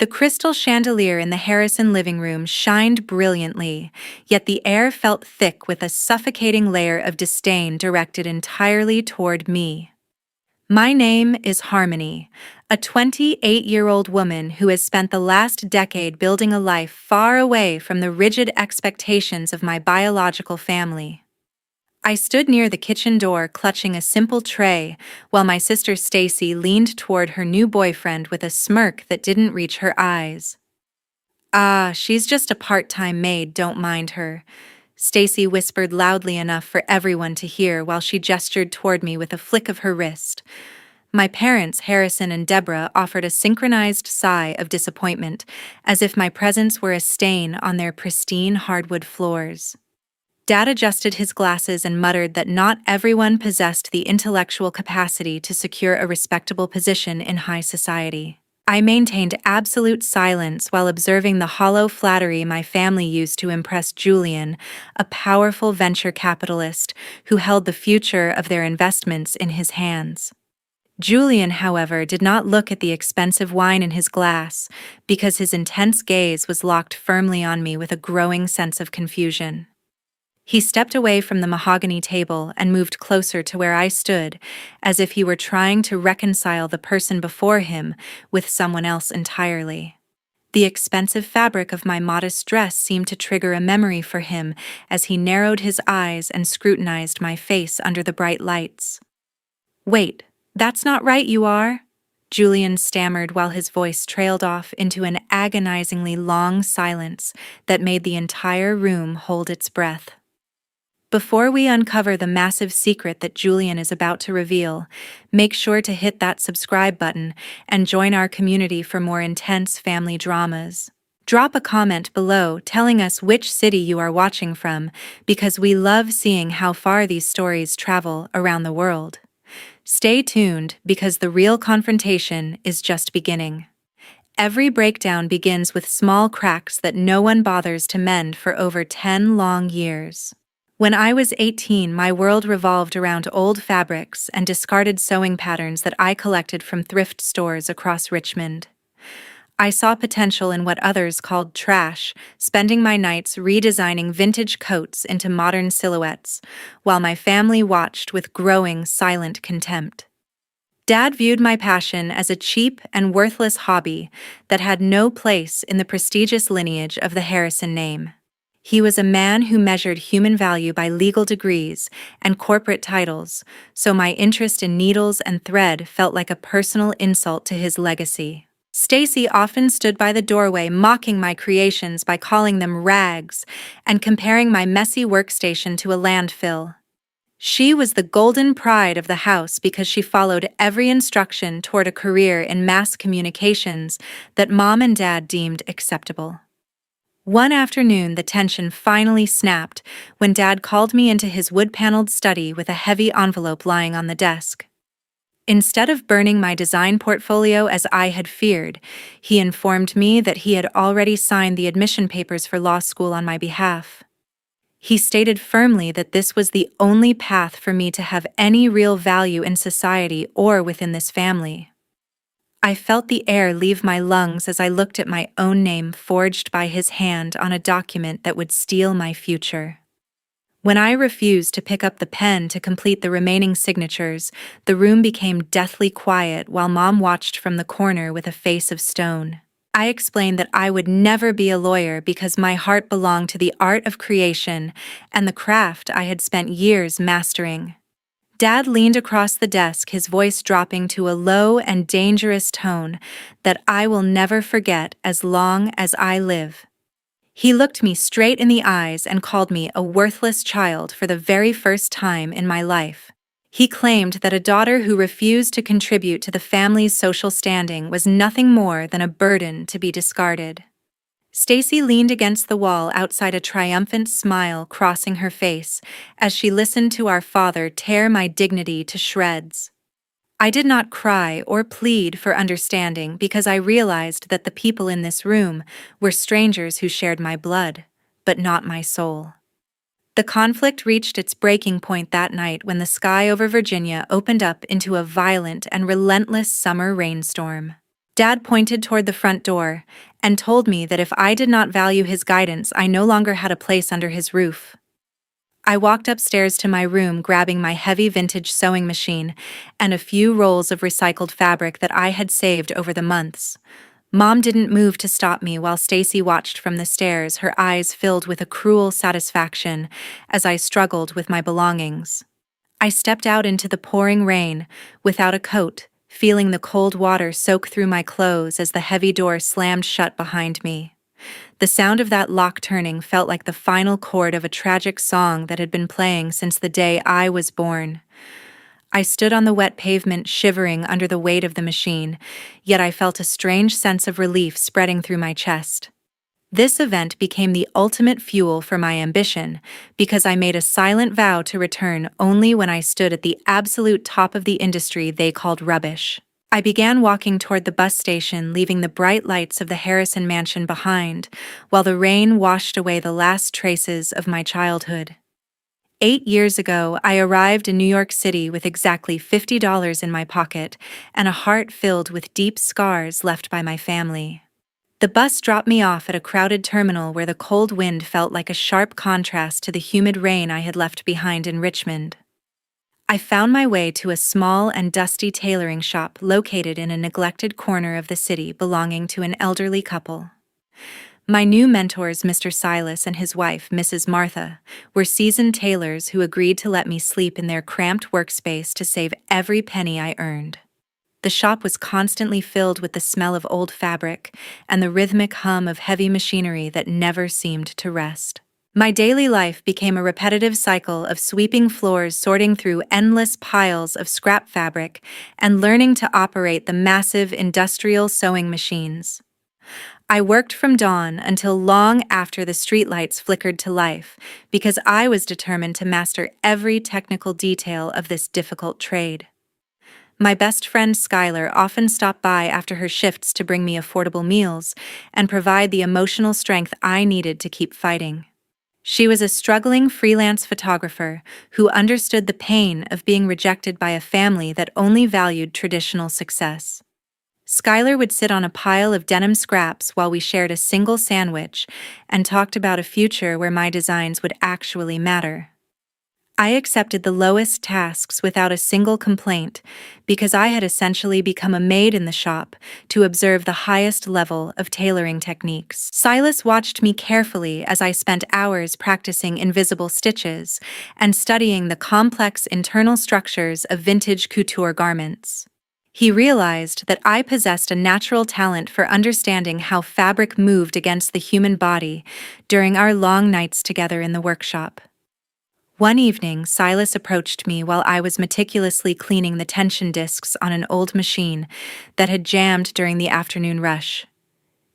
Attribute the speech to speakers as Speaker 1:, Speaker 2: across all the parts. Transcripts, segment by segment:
Speaker 1: The crystal chandelier in the Harrison living room shined brilliantly, yet the air felt thick with a suffocating layer of disdain directed entirely toward me. My name is Harmony, a 28-year-old woman who has spent the last decade building a life far away from the rigid expectations of my biological family. I stood near the kitchen door clutching a simple tray, while my sister Stacy leaned toward her new boyfriend with a smirk that didn't reach her eyes. "Ah, she's just a part-time maid, don't mind her," Stacy whispered loudly enough for everyone to hear while she gestured toward me with a flick of her wrist. My parents, Harrison and Deborah, offered a synchronized sigh of disappointment, as if my presence were a stain on their pristine hardwood floors. Dad adjusted his glasses and muttered that not everyone possessed the intellectual capacity to secure a respectable position in high society. I maintained absolute silence while observing the hollow flattery my family used to impress Julian, a powerful venture capitalist who held the future of their investments in his hands. Julian, however, did not look at the expensive wine in his glass because his intense gaze was locked firmly on me with a growing sense of confusion. He stepped away from the mahogany table and moved closer to where I stood, as if he were trying to reconcile the person before him with someone else entirely. The expensive fabric of my modest dress seemed to trigger a memory for him as he narrowed his eyes and scrutinized my face under the bright lights. "Wait, that's not right, you are?" Julian stammered while his voice trailed off into an agonizingly long silence that made the entire room hold its breath. Before we uncover the massive secret that Julian is about to reveal, make sure to hit that subscribe button and join our community for more intense family dramas. Drop a comment below telling us which city you are watching from, because we love seeing how far these stories travel around the world. Stay tuned because the real confrontation is just beginning. Every breakdown begins with small cracks that no one bothers to mend for over 10 long years. When I was 18, my world revolved around old fabrics and discarded sewing patterns that I collected from thrift stores across Richmond. I saw potential in what others called trash, spending my nights redesigning vintage coats into modern silhouettes, while my family watched with growing, silent contempt. Dad viewed my passion as a cheap and worthless hobby that had no place in the prestigious lineage of the Harrison name. He was a man who measured human value by legal degrees and corporate titles, so my interest in needles and thread felt like a personal insult to his legacy. Stacy often stood by the doorway mocking my creations by calling them rags and comparing my messy workstation to a landfill. She was the golden pride of the house because she followed every instruction toward a career in mass communications that Mom and Dad deemed acceptable. One afternoon, the tension finally snapped when Dad called me into his wood-paneled study with a heavy envelope lying on the desk. Instead of burning my design portfolio as I had feared, he informed me that he had already signed the admission papers for law school on my behalf. He stated firmly that this was the only path for me to have any real value in society or within this family. I felt the air leave my lungs as I looked at my own name forged by his hand on a document that would steal my future. When I refused to pick up the pen to complete the remaining signatures, the room became deathly quiet while Mom watched from the corner with a face of stone. I explained that I would never be a lawyer because my heart belonged to the art of creation and the craft I had spent years mastering. Dad leaned across the desk, his voice dropping to a low and dangerous tone that I will never forget as long as I live. He looked me straight in the eyes and called me a worthless child for the very first time in my life. He claimed that a daughter who refused to contribute to the family's social standing was nothing more than a burden to be discarded. Stacy leaned against the wall outside, a triumphant smile crossing her face as she listened to our father tear my dignity to shreds. I did not cry or plead for understanding because I realized that the people in this room were strangers who shared my blood, but not my soul. The conflict reached its breaking point that night when the sky over Virginia opened up into a violent and relentless summer rainstorm. Dad pointed toward the front door and told me that if I did not value his guidance, I no longer had a place under his roof. I walked upstairs to my room, grabbing my heavy vintage sewing machine and a few rolls of recycled fabric that I had saved over the months. Mom didn't move to stop me while Stacy watched from the stairs, her eyes filled with a cruel satisfaction as I struggled with my belongings. I stepped out into the pouring rain, without a coat, feeling the cold water soak through my clothes as the heavy door slammed shut behind me. The sound of that lock turning felt like the final chord of a tragic song that had been playing since the day I was born. I stood on the wet pavement, shivering under the weight of the machine, yet I felt a strange sense of relief spreading through my chest. This event became the ultimate fuel for my ambition, because I made a silent vow to return only when I stood at the absolute top of the industry they called rubbish. I began walking toward the bus station, leaving the bright lights of the Harrison mansion behind, while the rain washed away the last traces of my childhood. 8 years ago, I arrived in New York City with exactly $50 in my pocket and a heart filled with deep scars left by my family. The bus dropped me off at a crowded terminal where the cold wind felt like a sharp contrast to the humid rain I had left behind in Richmond. I found my way to a small and dusty tailoring shop located in a neglected corner of the city belonging to an elderly couple. My new mentors, Mr. Silas and his wife, Mrs. Martha, were seasoned tailors who agreed to let me sleep in their cramped workspace to save every penny I earned. The shop was constantly filled with the smell of old fabric and the rhythmic hum of heavy machinery that never seemed to rest. My daily life became a repetitive cycle of sweeping floors, sorting through endless piles of scrap fabric, and learning to operate the massive industrial sewing machines. I worked from dawn until long after the streetlights flickered to life, because I was determined to master every technical detail of this difficult trade. My best friend Skylar often stopped by after her shifts to bring me affordable meals and provide the emotional strength I needed to keep fighting. She was a struggling freelance photographer who understood the pain of being rejected by a family that only valued traditional success. Skylar would sit on a pile of denim scraps while we shared a single sandwich and talked about a future where my designs would actually matter. I accepted the lowest tasks without a single complaint because I had essentially become a maid in the shop to observe the highest level of tailoring techniques. Silas watched me carefully as I spent hours practicing invisible stitches and studying the complex internal structures of vintage couture garments. He realized that I possessed a natural talent for understanding how fabric moved against the human body during our long nights together in the workshop. One evening, Silas approached me while I was meticulously cleaning the tension discs on an old machine that had jammed during the afternoon rush.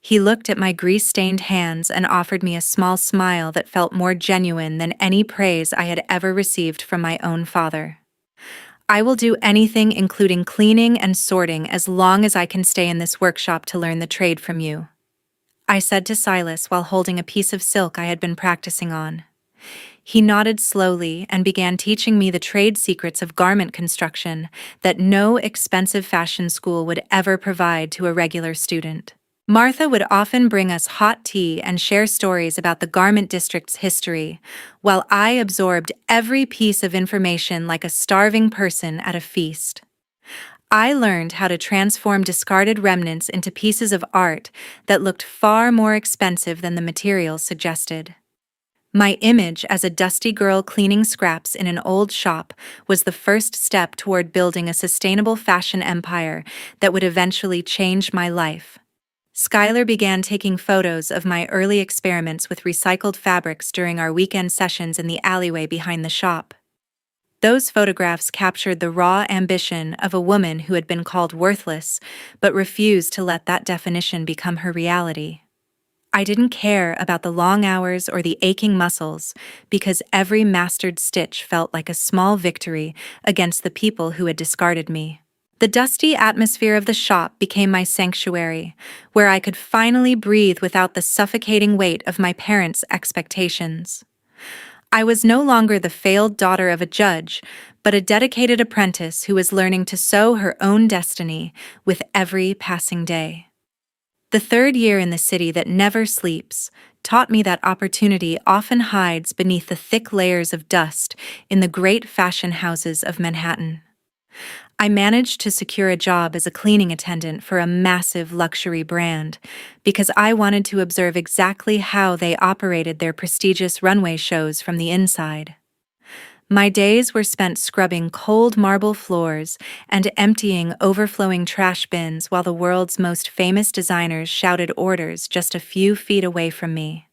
Speaker 1: He looked at my grease-stained hands and offered me a small smile that felt more genuine than any praise I had ever received from my own father. "I will do anything, including cleaning and sorting, as long as I can stay in this workshop to learn the trade from you," I said to Silas while holding a piece of silk I had been practicing on. He nodded slowly and began teaching me the trade secrets of garment construction that no expensive fashion school would ever provide to a regular student. Martha would often bring us hot tea and share stories about the garment district's history, while I absorbed every piece of information like a starving person at a feast. I learned how to transform discarded remnants into pieces of art that looked far more expensive than the materials suggested. My image as a dusty girl cleaning scraps in an old shop was the first step toward building a sustainable fashion empire that would eventually change my life. Skylar began taking photos of my early experiments with recycled fabrics during our weekend sessions in the alleyway behind the shop. Those photographs captured the raw ambition of a woman who had been called worthless, but refused to let that definition become her reality. I didn't care about the long hours or the aching muscles, because every mastered stitch felt like a small victory against the people who had discarded me. The dusty atmosphere of the shop became my sanctuary, where I could finally breathe without the suffocating weight of my parents' expectations. I was no longer the failed daughter of a judge, but a dedicated apprentice who was learning to sew her own destiny with every passing day. The third year in the city that never sleeps taught me that opportunity often hides beneath the thick layers of dust in the great fashion houses of Manhattan. I managed to secure a job as a cleaning attendant for a massive luxury brand because I wanted to observe exactly how they operated their prestigious runway shows from the inside. My days were spent scrubbing cold marble floors and emptying overflowing trash bins while the world's most famous designers shouted orders just a few feet away from me.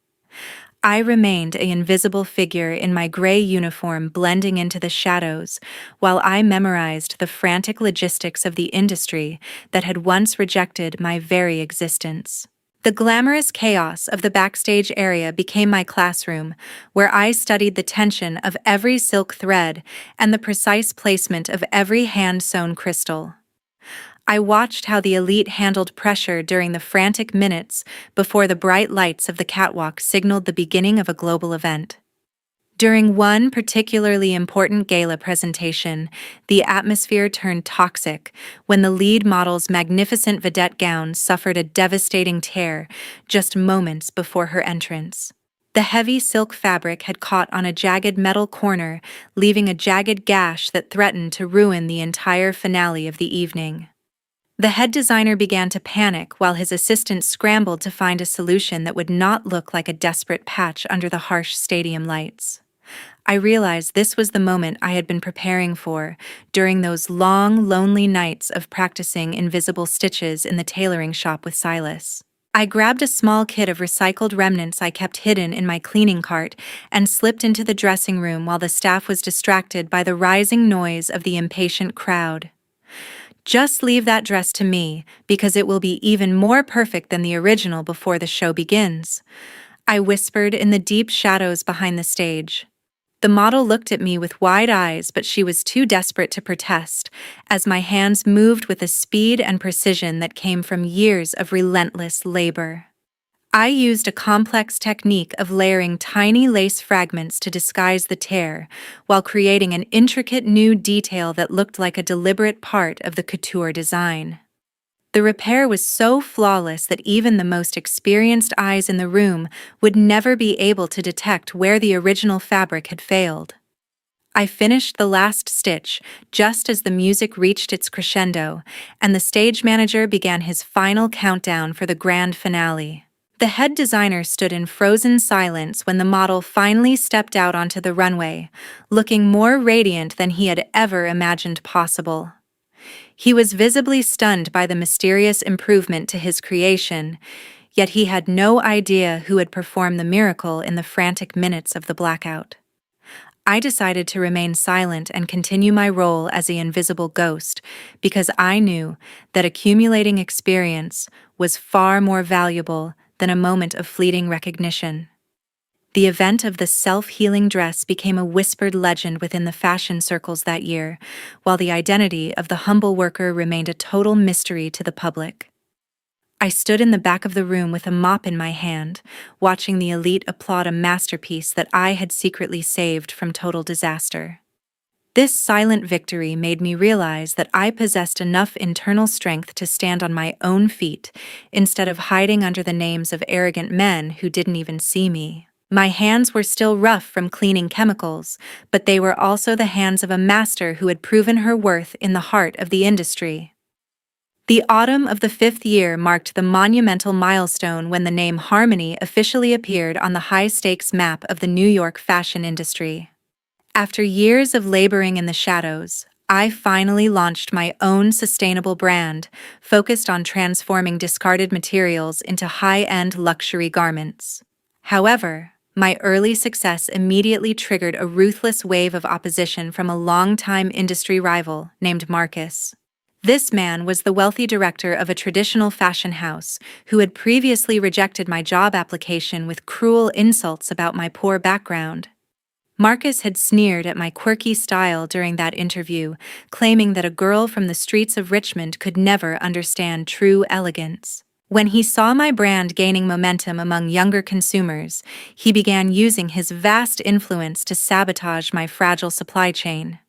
Speaker 1: I remained an invisible figure in my gray uniform blending into the shadows while I memorized the frantic logistics of the industry that had once rejected my very existence. The glamorous chaos of the backstage area became my classroom, where I studied the tension of every silk thread and the precise placement of every hand-sewn crystal. I watched how the elite handled pressure during the frantic minutes before the bright lights of the catwalk signaled the beginning of a global event. During one particularly important gala presentation, the atmosphere turned toxic when the lead model's magnificent vedette gown suffered a devastating tear just moments before her entrance. The heavy silk fabric had caught on a jagged metal corner, leaving a jagged gash that threatened to ruin the entire finale of the evening. The head designer began to panic while his assistant scrambled to find a solution that would not look like a desperate patch under the harsh stadium lights. I realized this was the moment I had been preparing for during those long, lonely nights of practicing invisible stitches in the tailoring shop with Silas. I grabbed a small kit of recycled remnants I kept hidden in my cleaning cart and slipped into the dressing room while the staff was distracted by the rising noise of the impatient crowd. "Just leave that dress to me, because it will be even more perfect than the original before the show begins," I whispered in the deep shadows behind the stage. The model looked at me with wide eyes, but she was too desperate to protest, as my hands moved with a speed and precision that came from years of relentless labor. I used a complex technique of layering tiny lace fragments to disguise the tear, while creating an intricate new detail that looked like a deliberate part of the couture design. The repair was so flawless that even the most experienced eyes in the room would never be able to detect where the original fabric had failed. I finished the last stitch just as the music reached its crescendo, and the stage manager began his final countdown for the grand finale. The head designer stood in frozen silence when the model finally stepped out onto the runway, looking more radiant than he had ever imagined possible. He was visibly stunned by the mysterious improvement to his creation, yet he had no idea who had performed the miracle in the frantic minutes of the blackout. I decided to remain silent and continue my role as the invisible ghost because I knew that accumulating experience was far more valuable than a moment of fleeting recognition. The event of the self-healing dress became a whispered legend within the fashion circles that year, while the identity of the humble worker remained a total mystery to the public. I stood in the back of the room with a mop in my hand, watching the elite applaud a masterpiece that I had secretly saved from total disaster. This silent victory made me realize that I possessed enough internal strength to stand on my own feet, instead of hiding under the names of arrogant men who didn't even see me. My hands were still rough from cleaning chemicals, but they were also the hands of a master who had proven her worth in the heart of the industry. The autumn of the 5th year marked the monumental milestone when the name Harmony officially appeared on the high-stakes map of the New York fashion industry. After years of laboring in the shadows, I finally launched my own sustainable brand, focused on transforming discarded materials into high-end luxury garments. However, my early success immediately triggered a ruthless wave of opposition from a longtime industry rival named Marcus. This man was the wealthy director of a traditional fashion house who had previously rejected my job application with cruel insults about my poor background. Marcus had sneered at my quirky style during that interview, claiming that a girl from the streets of Richmond could never understand true elegance. When he saw my brand gaining momentum among younger consumers, he began using his vast influence to sabotage my fragile supply chain.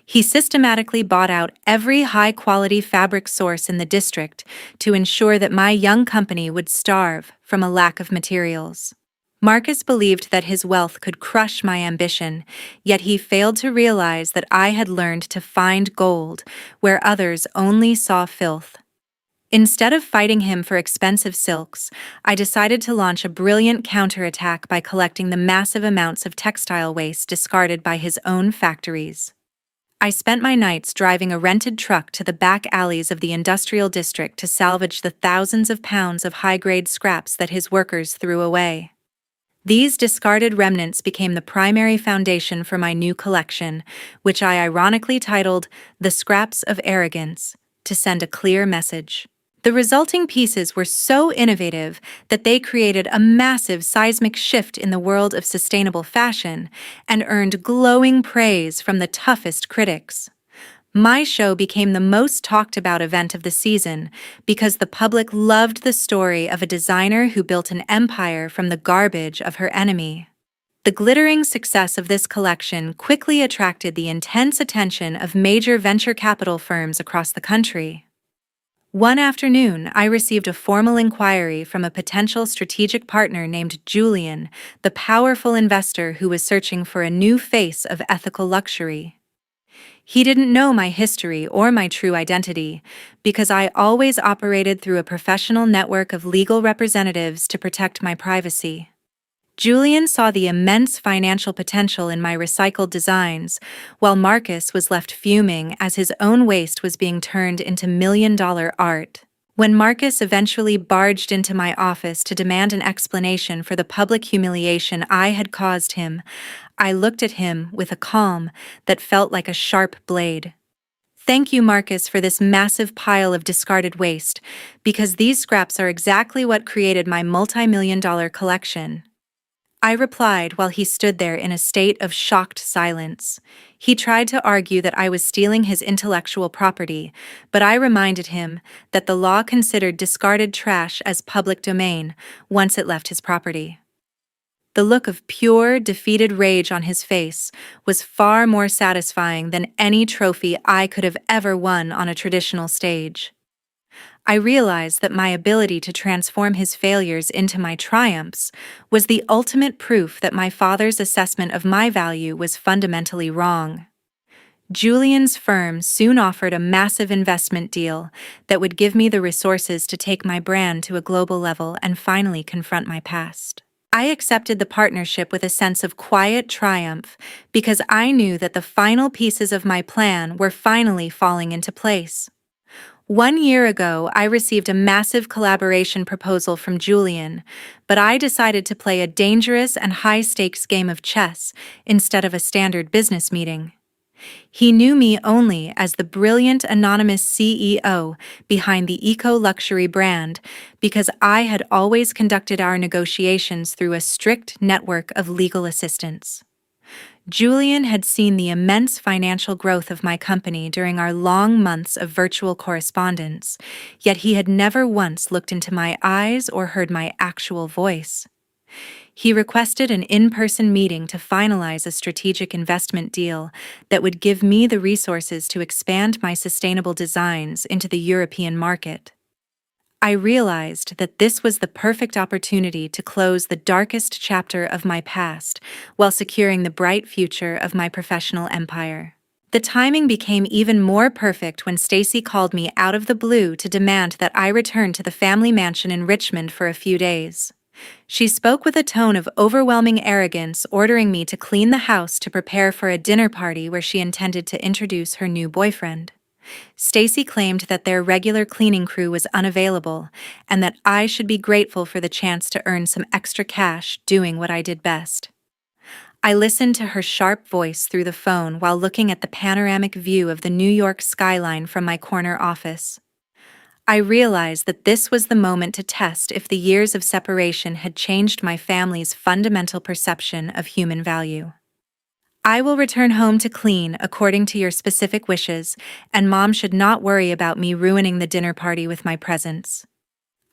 Speaker 1: He systematically bought out every high-quality fabric source in the district to ensure that my young company would starve from a lack of materials. Marcus believed that his wealth could crush my ambition, yet he failed to realize that I had learned to find gold where others only saw filth. Instead of fighting him for expensive silks, I decided to launch a brilliant counterattack by collecting the massive amounts of textile waste discarded by his own factories. I spent my nights driving a rented truck to the back alleys of the industrial district to salvage the thousands of pounds of high-grade scraps that his workers threw away. These discarded remnants became the primary foundation for my new collection, which I ironically titled The Scraps of Arrogance, to send a clear message. The resulting pieces were so innovative that they created a massive seismic shift in the world of sustainable fashion and earned glowing praise from the toughest critics. My show became the most talked about event of the season because the public loved the story of a designer who built an empire from the garbage of her enemy. The glittering success of this collection quickly attracted the intense attention of major venture capital firms across the country. One afternoon, I received a formal inquiry from a potential strategic partner named Julian, the powerful investor who was searching for a new face of ethical luxury. He didn't know my history or my true identity, because I always operated through a professional network of legal representatives to protect my privacy. Julian saw the immense financial potential in my recycled designs, while Marcus was left fuming as his own waste was being turned into million-dollar art. When Marcus eventually barged into my office to demand an explanation for the public humiliation I had caused him, I looked at him with a calm that felt like a sharp blade. "Thank you, Marcus, for this massive pile of discarded waste, because these scraps are exactly what created my multi-million-dollar collection," I replied while he stood there in a state of shocked silence. He tried to argue that I was stealing his intellectual property, but I reminded him that the law considered discarded trash as public domain once it left his property. The look of pure, defeated rage on his face was far more satisfying than any trophy I could have ever won on a traditional stage. I realized that my ability to transform his failures into my triumphs was the ultimate proof that my father's assessment of my value was fundamentally wrong. Julian's firm soon offered a massive investment deal that would give me the resources to take my brand to a global level and finally confront my past. I accepted the partnership with a sense of quiet triumph because I knew that the final pieces of my plan were finally falling into place. 1 year ago, I received a massive collaboration proposal from Julian, but I decided to play a dangerous and high-stakes game of chess instead of a standard business meeting. He knew me only as the brilliant anonymous CEO behind the eco-luxury brand because I had always conducted our negotiations through a strict network of legal assistants. Julian had seen the immense financial growth of my company during our long months of virtual correspondence, yet he had never once looked into my eyes or heard my actual voice. He requested an in-person meeting to finalize a strategic investment deal that would give me the resources to expand my sustainable designs into the European market. I realized that this was the perfect opportunity to close the darkest chapter of my past while securing the bright future of my professional empire. The timing became even more perfect when Stacy called me out of the blue to demand that I return to the family mansion in Richmond for a few days. She spoke with a tone of overwhelming arrogance, ordering me to clean the house to prepare for a dinner party where she intended to introduce her new boyfriend. Stacy claimed that their regular cleaning crew was unavailable and that I should be grateful for the chance to earn some extra cash doing what I did best. I listened to her sharp voice through the phone while looking at the panoramic view of the New York skyline from my corner office. I realized that this was the moment to test if the years of separation had changed my family's fundamental perception of human value. "I will return home to clean according to your specific wishes, and Mom should not worry about me ruining the dinner party with my presence,"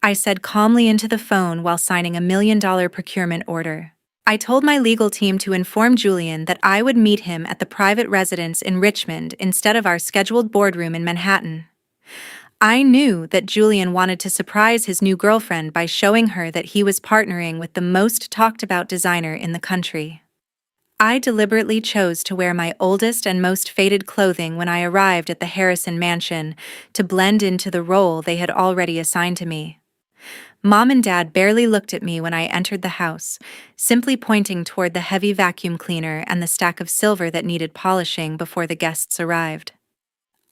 Speaker 1: I said calmly into the phone while signing a $1 million procurement order. I told my legal team to inform Julian that I would meet him at the private residence in Richmond instead of our scheduled boardroom in Manhattan. I knew that Julian wanted to surprise his new girlfriend by showing her that he was partnering with the most talked about designer in the country. I deliberately chose to wear my oldest and most faded clothing when I arrived at the Harrison mansion to blend into the role they had already assigned to me. Mom and Dad barely looked at me when I entered the house, simply pointing toward the heavy vacuum cleaner and the stack of silver that needed polishing before the guests arrived.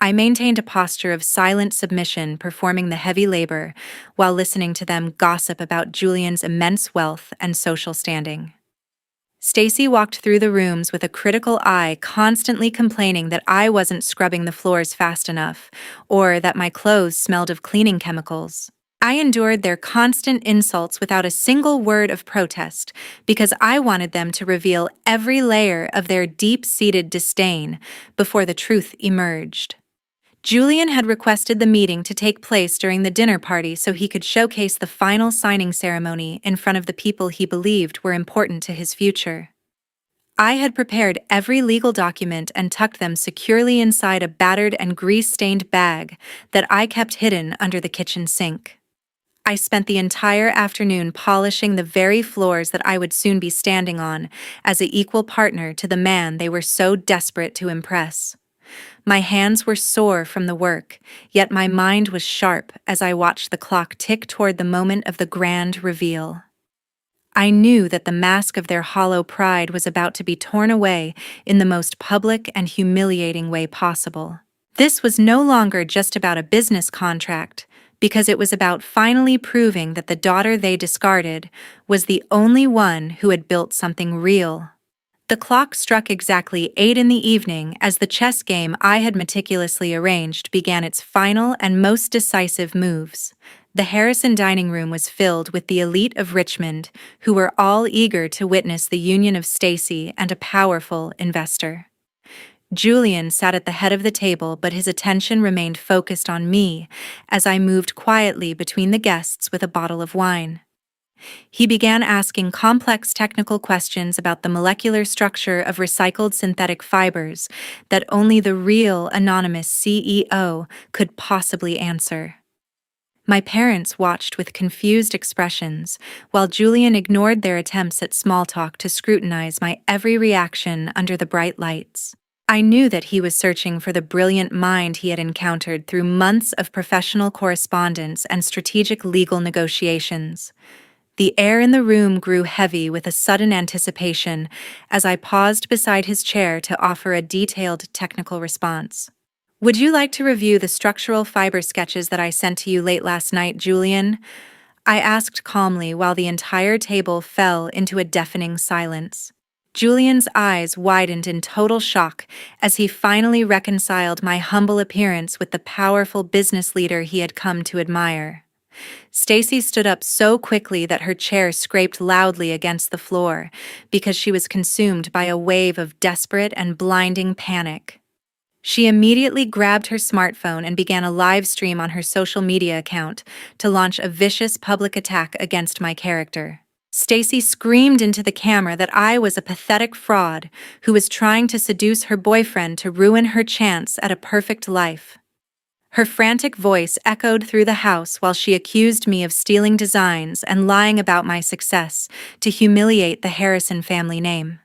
Speaker 1: I maintained a posture of silent submission, performing the heavy labor, while listening to them gossip about Julian's immense wealth and social standing. Stacy walked through the rooms with a critical eye, constantly complaining that I wasn't scrubbing the floors fast enough, or that my clothes smelled of cleaning chemicals. I endured their constant insults without a single word of protest, because I wanted them to reveal every layer of their deep-seated disdain before the truth emerged. Julian had requested the meeting to take place during the dinner party so he could showcase the final signing ceremony in front of the people he believed were important to his future. I had prepared every legal document and tucked them securely inside a battered and grease-stained bag that I kept hidden under the kitchen sink. I spent the entire afternoon polishing the very floors that I would soon be standing on as an equal partner to the man they were so desperate to impress. My hands were sore from the work, yet my mind was sharp as I watched the clock tick toward the moment of the grand reveal. I knew that the mask of their hollow pride was about to be torn away in the most public and humiliating way possible. This was no longer just about a business contract, because it was about finally proving that the daughter they discarded was the only one who had built something real. The clock struck exactly 8 in the evening as the chess game I had meticulously arranged began its final and most decisive moves. The Harrison dining room was filled with the elite of Richmond, who were all eager to witness the union of Stacy and a powerful investor. Julian sat at the head of the table, but his attention remained focused on me as I moved quietly between the guests with a bottle of wine. He began asking complex technical questions about the molecular structure of recycled synthetic fibers that only the real anonymous CEO could possibly answer. My parents watched with confused expressions, while Julian ignored their attempts at small talk to scrutinize my every reaction under the bright lights. I knew that he was searching for the brilliant mind he had encountered through months of professional correspondence and strategic legal negotiations. The air in the room grew heavy with a sudden anticipation as I paused beside his chair to offer a detailed technical response. "Would you like to review the structural fiber sketches that I sent to you late last night, Julian?" I asked calmly while the entire table fell into a deafening silence. Julian's eyes widened in total shock as he finally reconciled my humble appearance with the powerful business leader he had come to admire. Stacy stood up so quickly that her chair scraped loudly against the floor because she was consumed by a wave of desperate and blinding panic. She immediately grabbed her smartphone and began a live stream on her social media account to launch a vicious public attack against my character. Stacy screamed into the camera that I was a pathetic fraud who was trying to seduce her boyfriend to ruin her chance at a perfect life. Her frantic voice echoed through the house while she accused me of stealing designs and lying about my success to humiliate the Harrison family name.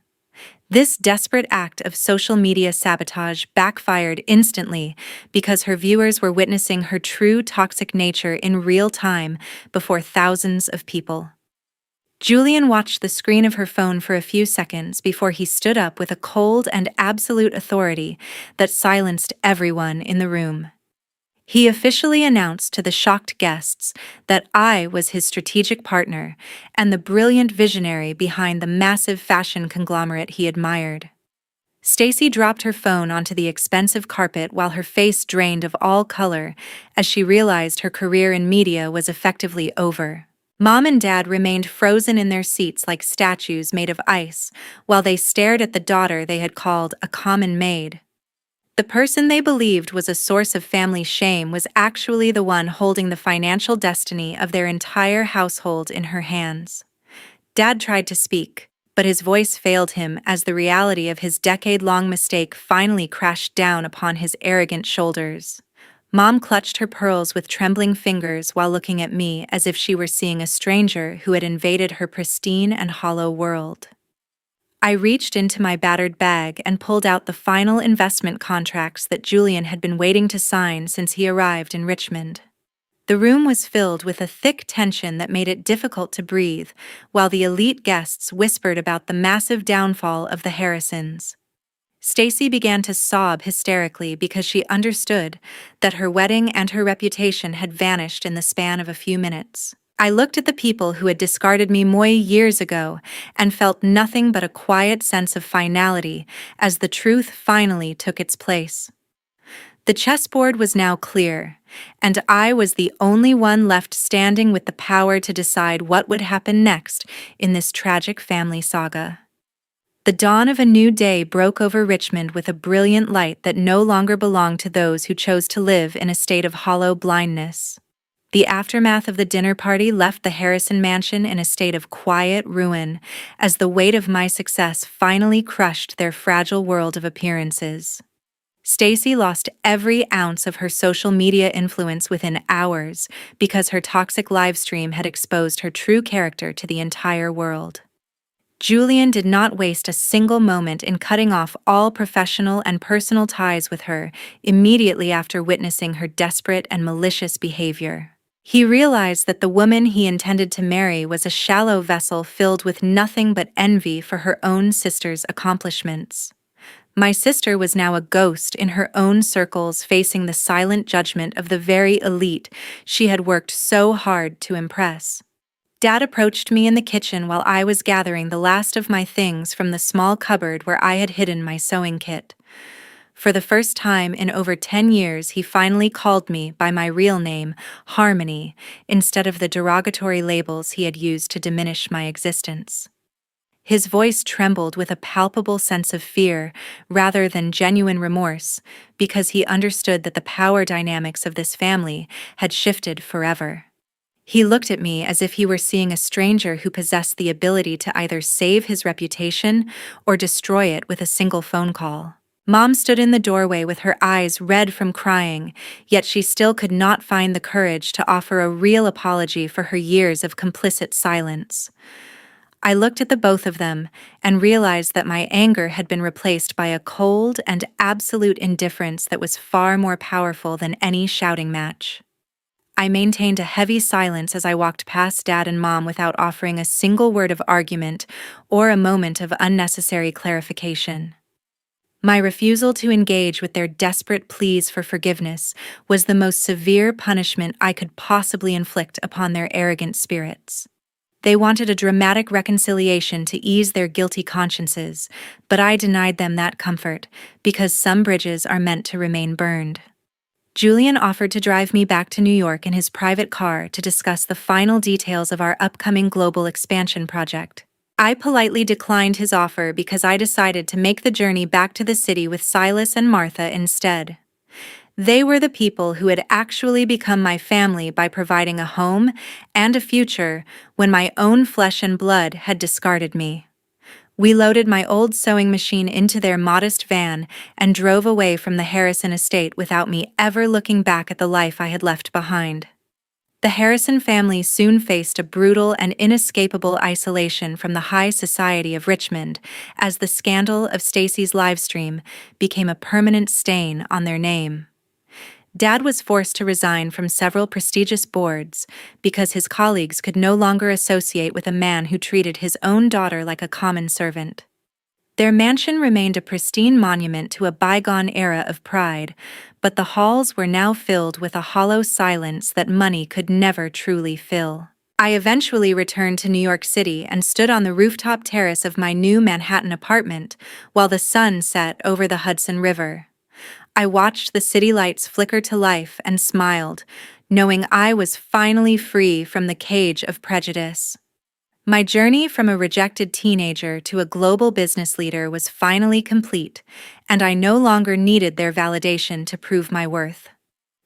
Speaker 1: This desperate act of social media sabotage backfired instantly because her viewers were witnessing her true toxic nature in real time before thousands of people. Julian watched the screen of her phone for a few seconds before he stood up with a cold and absolute authority that silenced everyone in the room. He officially announced to the shocked guests that I was his strategic partner and the brilliant visionary behind the massive fashion conglomerate he admired. Stacy dropped her phone onto the expensive carpet while her face drained of all color as she realized her career in media was effectively over. Mom and Dad remained frozen in their seats like statues made of ice while they stared at the daughter they had called a common maid. The person they believed was a source of family shame was actually the one holding the financial destiny of their entire household in her hands. Dad tried to speak, but his voice failed him as the reality of his decade-long mistake finally crashed down upon his arrogant shoulders. Mom clutched her pearls with trembling fingers while looking at me as if she were seeing a stranger who had invaded her pristine and hollow world. I reached into my battered bag and pulled out the final investment contracts that Julian had been waiting to sign since he arrived in Richmond. The room was filled with a thick tension that made it difficult to breathe, while the elite guests whispered about the massive downfall of the Harrisons. Stacy began to sob hysterically because she understood that her wedding and her reputation had vanished in the span of a few minutes. I looked at the people who had discarded me years ago and felt nothing but a quiet sense of finality as the truth finally took its place. The chessboard was now clear, and I was the only one left standing with the power to decide what would happen next in this tragic family saga. The dawn of a new day broke over Richmond with a brilliant light that no longer belonged to those who chose to live in a state of hollow blindness. The aftermath of the dinner party left the Harrison mansion in a state of quiet ruin as the weight of my success finally crushed their fragile world of appearances. Stacy lost every ounce of her social media influence within hours because her toxic livestream had exposed her true character to the entire world. Julian did not waste a single moment in cutting off all professional and personal ties with her immediately after witnessing her desperate and malicious behavior. He realized that the woman he intended to marry was a shallow vessel filled with nothing but envy for her own sister's accomplishments. My sister was now a ghost in her own circles, facing the silent judgment of the very elite she had worked so hard to impress. Dad approached me in the kitchen while I was gathering the last of my things from the small cupboard where I had hidden my sewing kit. For the first time in over 10 years, he finally called me by my real name, Harmony, instead of the derogatory labels he had used to diminish my existence. His voice trembled with a palpable sense of fear rather than genuine remorse, because he understood that the power dynamics of this family had shifted forever. He looked at me as if he were seeing a stranger who possessed the ability to either save his reputation or destroy it with a single phone call. Mom stood in the doorway with her eyes red from crying, yet she still could not find the courage to offer a real apology for her years of complicit silence. I looked at the both of them and realized that my anger had been replaced by a cold and absolute indifference that was far more powerful than any shouting match. I maintained a heavy silence as I walked past Dad and Mom without offering a single word of argument or a moment of unnecessary clarification. My refusal to engage with their desperate pleas for forgiveness was the most severe punishment I could possibly inflict upon their arrogant spirits. They wanted a dramatic reconciliation to ease their guilty consciences, but I denied them that comfort because some bridges are meant to remain burned. Julian offered to drive me back to New York in his private car to discuss the final details of our upcoming global expansion project. I politely declined his offer because I decided to make the journey back to the city with Silas and Martha instead. They were the people who had actually become my family by providing a home and a future when my own flesh and blood had discarded me. We loaded my old sewing machine into their modest van and drove away from the Harrison estate without me ever looking back at the life I had left behind. The Harrison family soon faced a brutal and inescapable isolation from the high society of Richmond as the scandal of Stacy's livestream became a permanent stain on their name. Dad was forced to resign from several prestigious boards because his colleagues could no longer associate with a man who treated his own daughter like a common servant. Their mansion remained a pristine monument to a bygone era of pride, but the halls were now filled with a hollow silence that money could never truly fill. I eventually returned to New York City and stood on the rooftop terrace of my new Manhattan apartment while the sun set over the Hudson River. I watched the city lights flicker to life and smiled, knowing I was finally free from the cage of prejudice. My journey from a rejected teenager to a global business leader was finally complete, and I no longer needed their validation to prove my worth.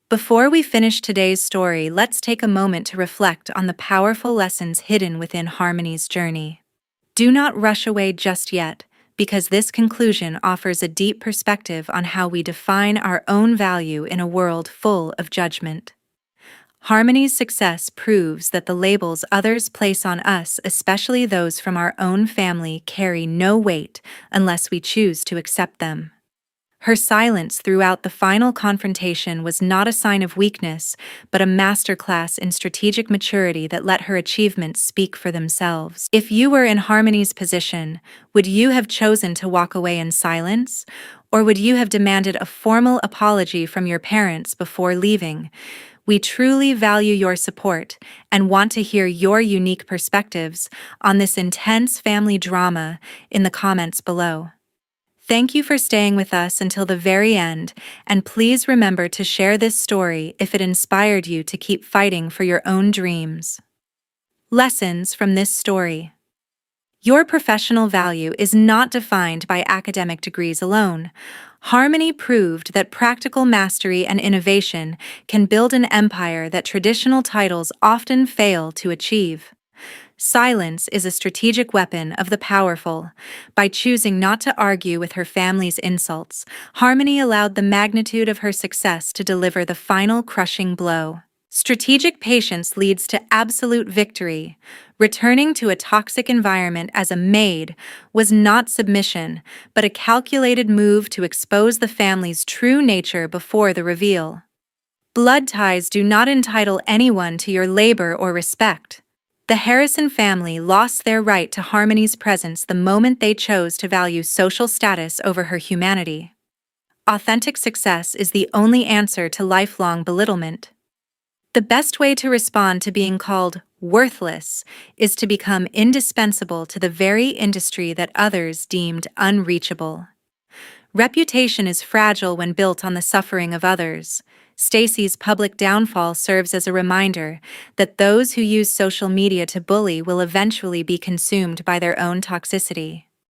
Speaker 1: Before we finish today's story, let's take a moment to reflect on the powerful lessons hidden within Harmony's journey. Do not rush away just yet, because this conclusion offers a deep perspective on how we define our own value in a world full of judgment. Harmony's success proves that the labels others place on us, especially those from our own family, carry no weight unless we choose to accept them. Her silence throughout the final confrontation was not a sign of weakness, but a masterclass in strategic maturity that let her achievements speak for themselves. If you were in Harmony's position, would you have chosen to walk away in silence? Or would you have demanded a formal apology from your parents before leaving? We truly value your support and want to hear your unique perspectives on this intense family drama in the comments below. Thank you for staying with us until the very end, and please remember to share this story if it inspired you to keep fighting for your own dreams. Lessons from this story. Your professional value is not defined by academic degrees alone. Harmony proved that practical mastery and innovation can build an empire that traditional titles often fail to achieve. Silence is a strategic weapon of the powerful. By choosing not to argue with her family's insults, Harmony allowed the magnitude of her success to deliver the final crushing blow. Strategic patience leads to absolute victory. Returning to a toxic environment as a maid was not submission, but a calculated move to expose the family's true nature before the reveal. Blood ties do not entitle anyone to your labor or respect. The Harrison family lost their right to Harmony's presence the moment they chose to value social status over her humanity. Authentic success is the only answer to lifelong belittlement. The best way to respond to being called worthless is to become indispensable to the very industry that others deemed unreachable. Reputation is fragile when built on the suffering of others. Stacy's public downfall serves as a reminder that those who use social media to bully will eventually be consumed by their own toxicity.